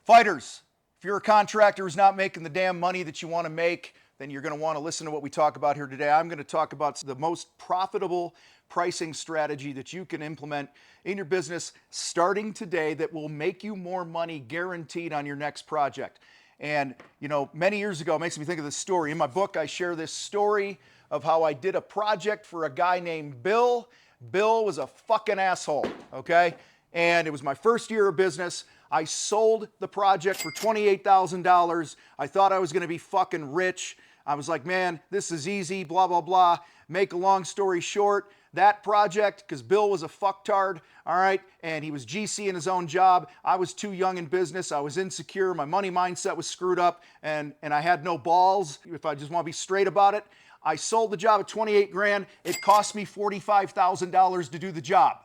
Fighters, if you're a contractor who's not making the damn money that you want to make, then you're going to want to listen to what we talk about here today. I'm going to talk about the most profitable pricing strategy that you can implement in your business starting today that will make you more money guaranteed on your next project. And, you know, many years ago, it makes me think of this story. In my book, I share this story of how I did a project for a guy named Bill. Bill was a fucking asshole, okay? And it was my first year of business. I sold the project for $28,000. I thought I was going to be fucking rich. I was like, man, this is easy, blah, blah, blah. Make a long story short, that project, because Bill was a fucktard, all right, and he was GC in his own job. I was too young in business. I was insecure. My money mindset was screwed up, and I had no balls, if I just want to be straight about it. I sold the job at 28 grand. It cost me $45,000 to do the job.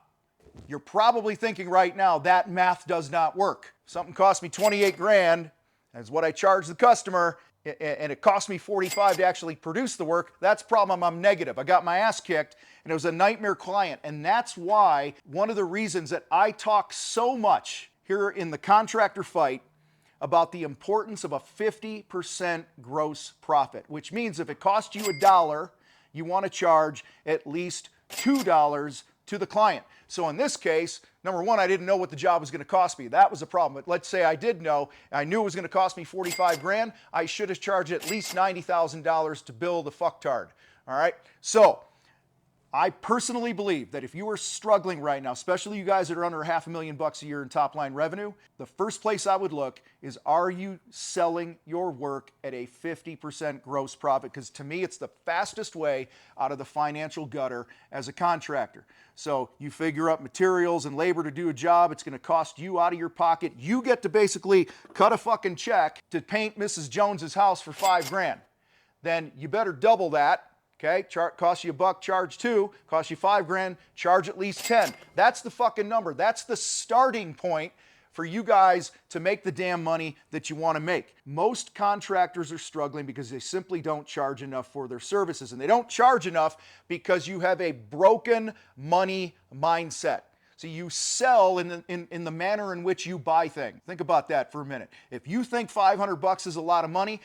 You're probably thinking right now, that math does not work. Something cost me 28 grand, that's what I charged the customer, and it cost me 45 to actually produce the work. That's problem. I'm negative. I got my ass kicked, and it was a nightmare client. And that's why one of the reasons that I talk so much here in the contractor fight about the importance of a 50% gross profit, which means if it costs you $1, you want to charge at least $2 to the client. So in this case, number one, I didn't know what the job was going to cost me. That was a problem. But let's say I did know, I knew it was going to cost me 45 grand. I should have charged at least $90,000 to bill the fucktard. All right. So I personally believe that if you are struggling right now, especially you guys that are under $500,000 a year in top line revenue, the first place I would look is, are you selling your work at a 50% gross profit? Because to me, it's the fastest way out of the financial gutter as a contractor. So you figure up materials and labor to do a job. It's going to cost you out of your pocket. You get to basically cut a fucking check to paint Mrs. Jones's house for $5 grand. Then you better double that. Okay, cost you $1, charge $2, cost you $5 grand, charge at least 10. That's the fucking number. That's the starting point for you guys to make the damn money that you want to make. Most contractors are struggling because they simply don't charge enough for their services. And they don't charge enough because you have a broken money mindset. So you sell in the manner in which you buy things. Think about that for a minute. If you think $500 is a lot of money,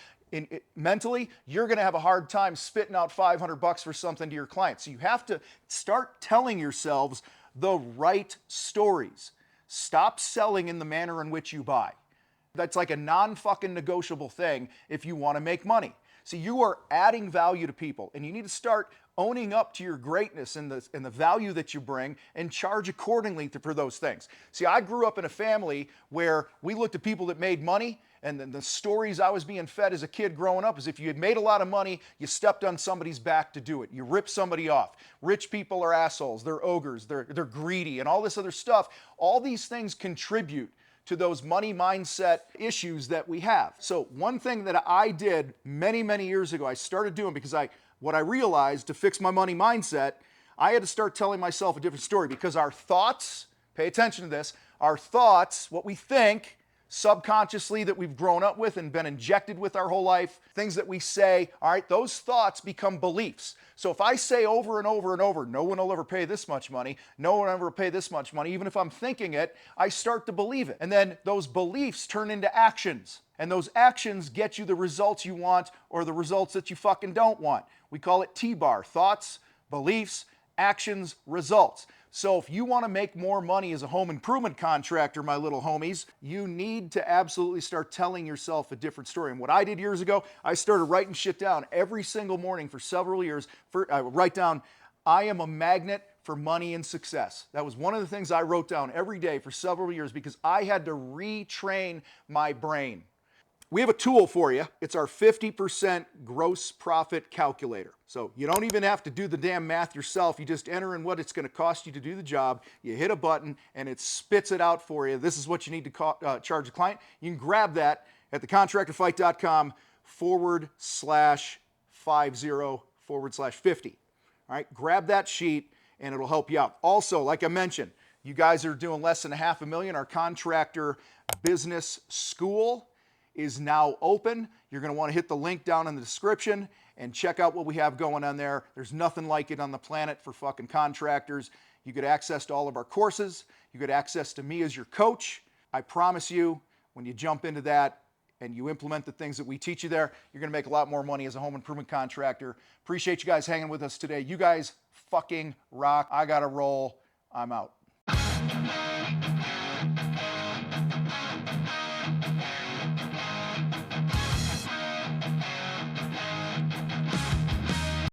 mentally, you're going to have a hard time spitting out $500 for something to your client. So you have to start telling yourselves the right stories. Stop selling in the manner in which you buy. That's like a non-fucking negotiable thing if you want to make money. So you are adding value to people, and you need to start owning up to your greatness and the value that you bring and charge accordingly for those things. See, I grew up in a family where we looked at people that made money, and then the stories I was being fed as a kid growing up is if you had made a lot of money, you stepped on somebody's back to do it. You ripped somebody off. Rich people are assholes. They're ogres. They're greedy and all this other stuff. All these things contribute to those money mindset issues that we have. So one thing that I did many, many years ago, I started doing because what I realized to fix my money mindset, I had to start telling myself a different story because our thoughts, pay attention to this, our thoughts, what we think, subconsciously that we've grown up with and been injected with our whole life, things that we say, all right, those thoughts become beliefs. So if I say over and over and over, no one will ever pay this much money, no one will ever pay this much money, even if I'm thinking it, I start to believe it. And then those beliefs turn into actions. And those actions get you the results you want or the results that you fucking don't want. We call it T-bar, thoughts, beliefs, actions, results. So if you want to make more money as a home improvement contractor, my little homies, you need to absolutely start telling yourself a different story. And what I did years ago, I started writing shit down every single morning for several years. I would write down, I am a magnet for money and success. That was one of the things I wrote down every day for several years because I had to retrain my brain. We have a tool for you. It's our 50% gross profit calculator. So you don't even have to do the damn math yourself. You just enter in what it's going to cost you to do the job. You hit a button and it spits it out for you. This is what you need to charge the client. You can grab that at thecontractorfight.com/50/50. All right, grab that sheet and it'll help you out. Also, like I mentioned, you guys are doing less than $500,000. Our Contractor Business School is now open. You're going to want to hit the link down in the description and check out what we have going on there. There's nothing like it on the planet for fucking contractors. You get access to all of our courses. You get access to me as your coach. I promise you, When you jump into that and you implement the things that we teach you there, you're going to make a lot more money as a home improvement contractor. Appreciate you guys hanging with us today. You guys fucking rock. I got to roll. I'm out.